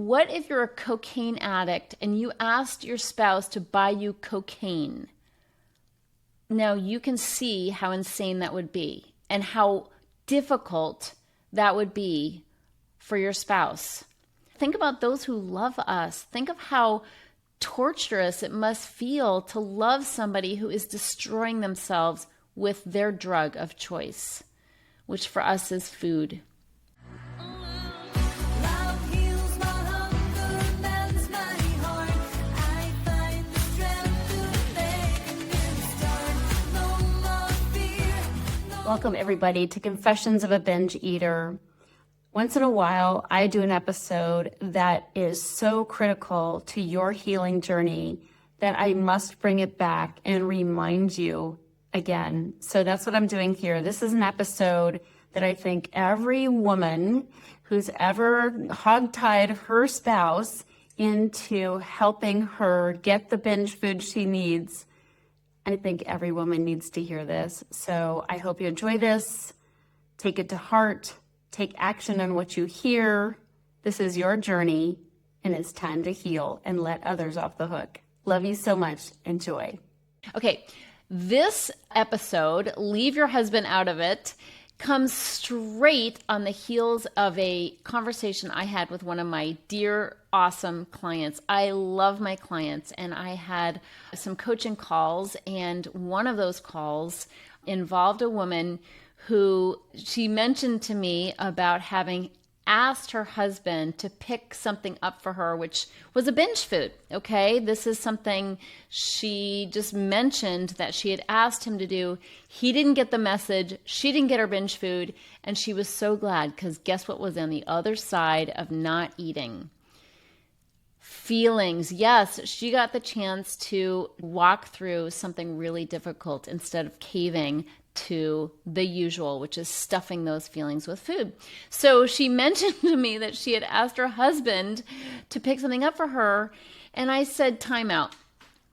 what if you're a cocaine addict and you asked your spouse to buy you cocaine? Now you can see how insane that would be and how difficult that would be for your spouse. Think about those who love us. Think of how torturous it must feel to love somebody who is destroying themselves with their drug of choice, which for us is food. Welcome, everybody, to Confessions of a Binge Eater. Once in a while, I do an episode that is so critical to your healing journey that I must bring it back and remind you again. So that's what I'm doing here. This is an episode that I think every woman who's ever hogtied her spouse into helping her get the binge food she needs, I think every woman needs to hear this. So I hope you enjoy this. Take it to heart. Take action on what you hear. This is your journey, and it's time to heal and let others off the hook. Love you so much. Enjoy. Okay, this episode, Leave Your Husband Out of It, comes straight on the heels of a conversation I had with one of my dear, awesome clients. I love my clients, and I had some coaching calls, and one of those calls involved a woman who she mentioned to me about having asked her husband to pick something up for her, which was a binge food. Okay, this is something she just mentioned that she had asked him to do. He didn't get the message. She didn't get her binge food. And she was so glad, because guess what was on the other side of not eating? Feelings. Yes, she got the chance to walk through something really difficult instead of caving to the usual, which is stuffing those feelings with food. So she mentioned to me that she had asked her husband to pick something up for her. And I said, time out.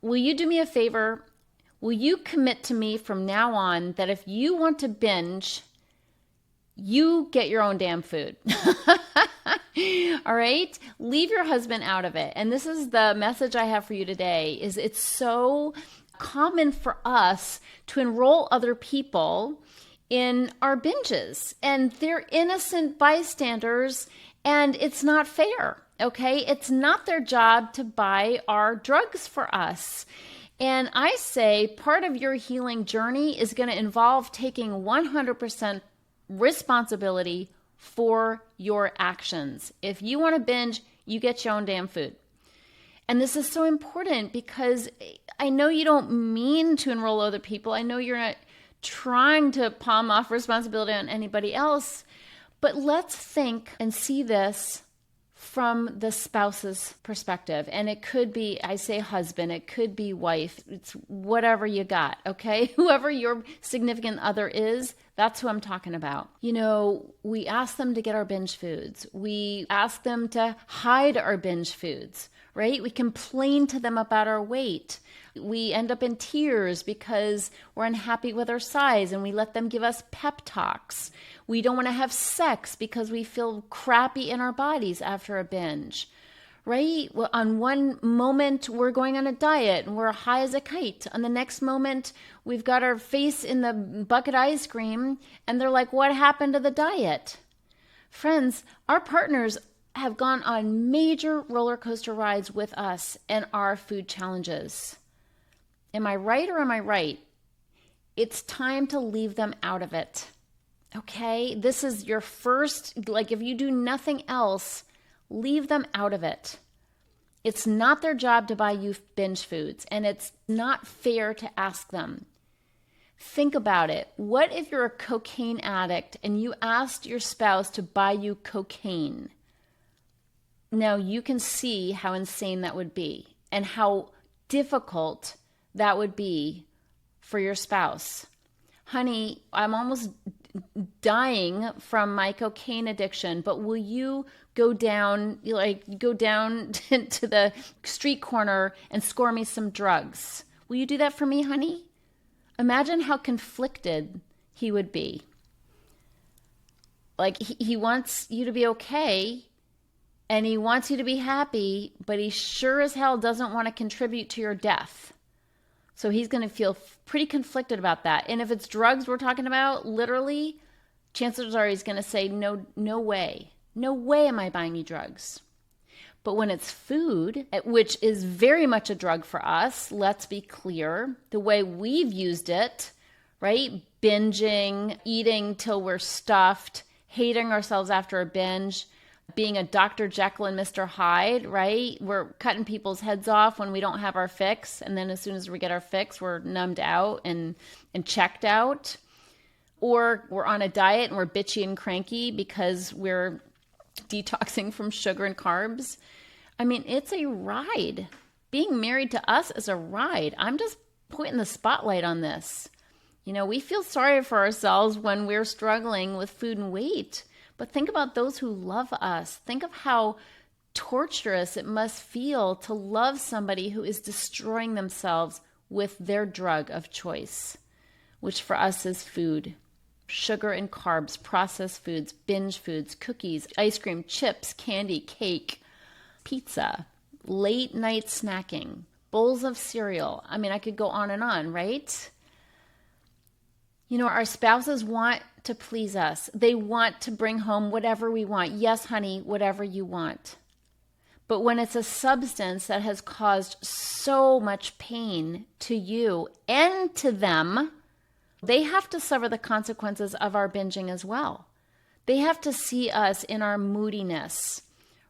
Will you do me a favor? Will you commit to me from now on that if you want to binge, you get your own damn food? All right? Leave your husband out of it. And this is the message I have for you today, is it's so common for us to enroll other people in our binges, and they're innocent bystanders, and it's not fair. Okay? It's not their job to buy our drugs for us. And I say part of your healing journey is going to involve taking 100% responsibility for your actions. If you want to binge, you get your own damn food. And this is so important because I know you don't mean to enroll other people. I know you're not trying to palm off responsibility on anybody else, but let's think and see this from the spouse's perspective. And it could be, I say husband, it could be wife, it's whatever you got, okay? Whoever your significant other is, that's who I'm talking about. You know, we ask them to get our binge foods. We ask them to hide our binge foods, right? We complain to them about our weight. We end up in tears because we're unhappy with our size, and we let them give us pep talks. We don't want to have sex because we feel crappy in our bodies after a binge, right? Well, on one moment, we're going on a diet and we're high as a kite. On the next moment, we've got our face in the bucket ice cream, and they're like, what happened to the diet? Friends, our partners have gone on major roller coaster rides with us and our food challenges. Am I right or am I right? It's time to leave them out of it. Okay? This is your first, like if you do nothing else, leave them out of it. It's not their job to buy you binge foods, and it's not fair to ask them. Think about it. What if you're a cocaine addict and you asked your spouse to buy you cocaine? Now you can see how insane that would be and how difficult that would be for your spouse. Honey, I'm almost dying from my cocaine addiction, but will you go down to the street corner and score me some drugs? Will you do that for me, honey? Imagine how conflicted he would be. Like he wants you to be okay, And he wants you to be happy, but he sure as hell doesn't want to contribute to your death. So he's going to feel pretty conflicted about that. And if it's drugs we're talking about, literally, chances are he's going to say, no, no way. No way am I buying you drugs. But when it's food, which is very much a drug for us, let's be clear, the way we've used it, right? Binging, eating till we're stuffed, hating ourselves after a binge, being a Dr. Jekyll and Mr. Hyde, right? We're cutting people's heads off when we don't have our fix. And then as soon as we get our fix, we're numbed out and checked out. Or we're on a diet and we're bitchy and cranky because we're detoxing from sugar and carbs. I mean, it's a ride. Being married to us is a ride. I'm just pointing the spotlight on this. You know, we feel sorry for ourselves when we're struggling with food and weight. But think about those who love us. Think of how torturous it must feel to love somebody who is destroying themselves with their drug of choice, which for us is food. Sugar and carbs, processed foods, binge foods, cookies, ice cream, chips, candy, cake, pizza, late night snacking, bowls of cereal. I mean, I could go on, right? You know, our spouses want to please us. They want to bring home whatever we want. Yes, honey, whatever you want. But when it's a substance that has caused so much pain to you and to them, they have to suffer the consequences of our binging as well. They have to see us in our moodiness,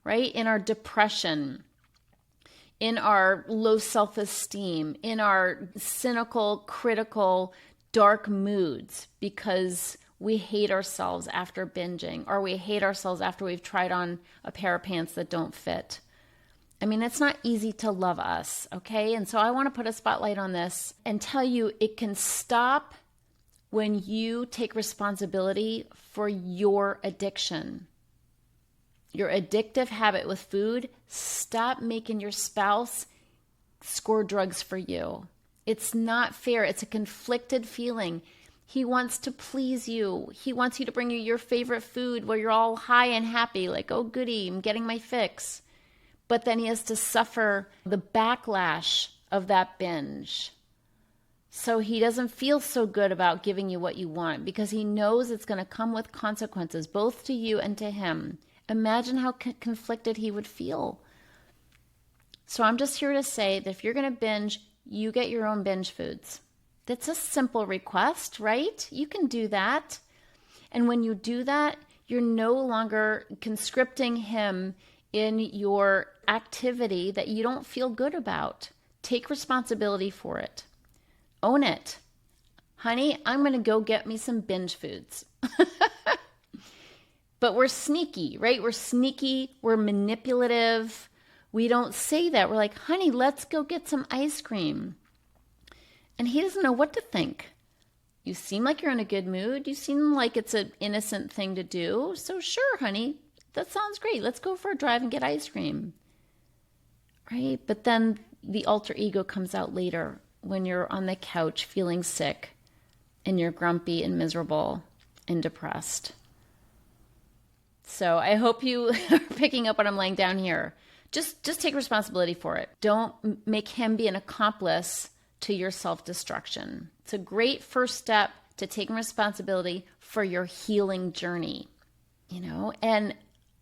right? In our depression, in our low self-esteem, in our cynical, critical, dark moods because we hate ourselves after binging, or we hate ourselves after we've tried on a pair of pants that don't fit. I mean, it's not easy to love us, okay? And so I want to put a spotlight on this and tell you it can stop when you take responsibility for your addiction. Your addictive habit with food, stop making your spouse score drugs for you. It's not fair. It's a conflicted feeling. He wants to please you. He wants you to bring you your favorite food where you're all high and happy, like, oh, goody, I'm getting my fix. But then he has to suffer the backlash of that binge. So he doesn't feel so good about giving you what you want because he knows it's going to come with consequences, both to you and to him. Imagine how conflicted he would feel. So I'm just here to say that if you're going to binge, you get your own binge foods. That's a simple request, right? You can do that. And when you do that, you're no longer conscripting him in your activity that you don't feel good about. Take responsibility for it. Own it. Honey, I'm going to go get me some binge foods. But we're sneaky, right? We're sneaky. We're manipulative. We don't say that. We're like, honey, let's go get some ice cream. And he doesn't know what to think. You seem like you're in a good mood. You seem like it's an innocent thing to do. So sure, honey, that sounds great. Let's go for a drive and get ice cream. Right? But then the alter ego comes out later when you're on the couch feeling sick and you're grumpy and miserable and depressed. So I hope you are picking up what I'm laying down here. Just take responsibility for it. Don't make him be an accomplice to your self-destruction. It's a great first step to taking responsibility for your healing journey, you know? And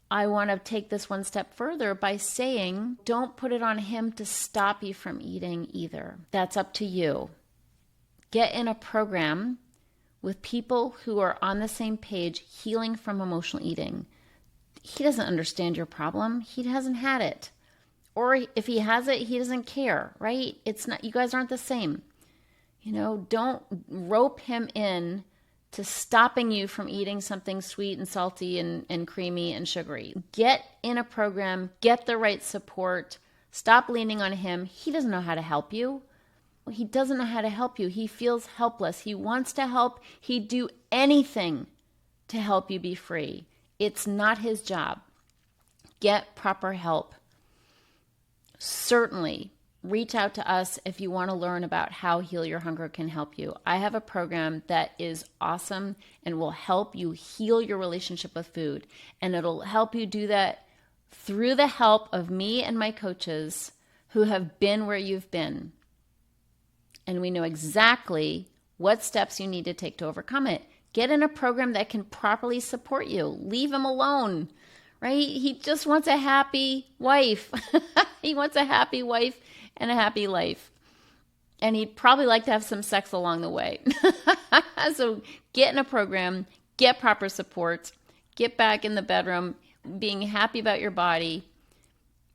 I want to take this one step further by saying, don't put it on him to stop you from eating either. That's up to you. Get in a program with people who are on the same page, healing from emotional eating. He doesn't understand your problem. He hasn't had it. Or if he has it, he doesn't care, right? It's not, you guys aren't the same. You know, don't rope him in to stopping you from eating something sweet and salty and creamy and sugary. Get in a program, get the right support, stop leaning on him. He doesn't know how to help you. He doesn't know how to help you. He feels helpless. He wants to help. He'd do anything to help you be free. It's not his job. Get proper help. Certainly, reach out to us if you want to learn about how Heal Your Hunger can help you. I have a program that is awesome and will help you heal your relationship with food. And it'll help you do that through the help of me and my coaches who have been where you've been. And we know exactly what steps you need to take to overcome it. Get in a program that can properly support you. Leave him alone, right? He just wants a happy wife. He wants a happy wife and a happy life. And he'd probably like to have some sex along the way. So get in a program, get proper support, get back in the bedroom, being happy about your body.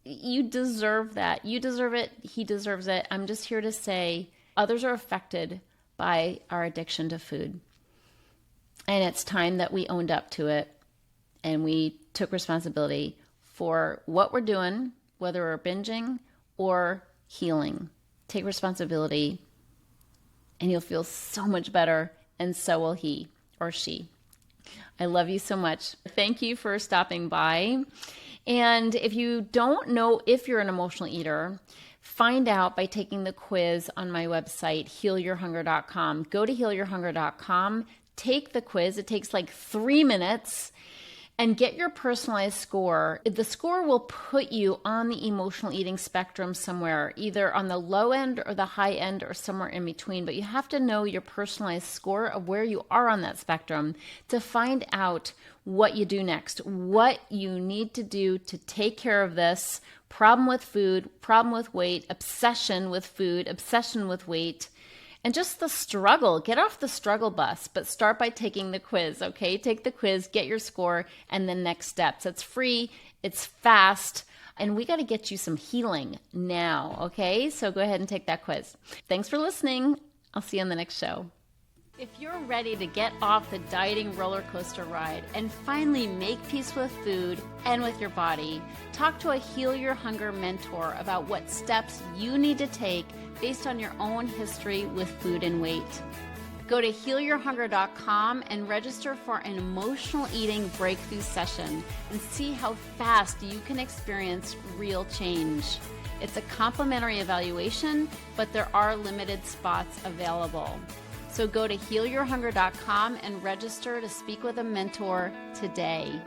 You deserve that. You deserve it. He deserves it. I'm just here to say others are affected by our addiction to food. And it's time that we owned up to it and we took responsibility for what we're doing, whether we're binging or healing. Take responsibility and you'll feel so much better, and so will he or she. I love you so much. Thank you for stopping by. And if you don't know if you're an emotional eater, find out by taking the quiz on my website, healyourhunger.com. Go to healyourhunger.com, take the quiz. It takes like 3 minutes, and get your personalized score. The score will put you on the emotional eating spectrum somewhere, either on the low end or the high end or somewhere in between. But you have to know your personalized score of where you are on that spectrum to find out what you do next, what you need to do to take care of this problem with food, problem with weight, obsession with food, obsession with weight, and just the struggle. Get off the struggle bus, but start by taking the quiz, okay? Take the quiz, get your score, and then next steps. It's free, it's fast, and we got to get you some healing now, okay? So go ahead and take that quiz. Thanks for listening. I'll see you on the next show. If you're ready to get off the dieting roller coaster ride and finally make peace with food and with your body, talk to a Heal Your Hunger mentor about what steps you need to take based on your own history with food and weight. Go to healyourhunger.com and register for an emotional eating breakthrough session and see how fast you can experience real change. It's a complimentary evaluation, but there are limited spots available. So go to healyourhunger.com and register to speak with a mentor today.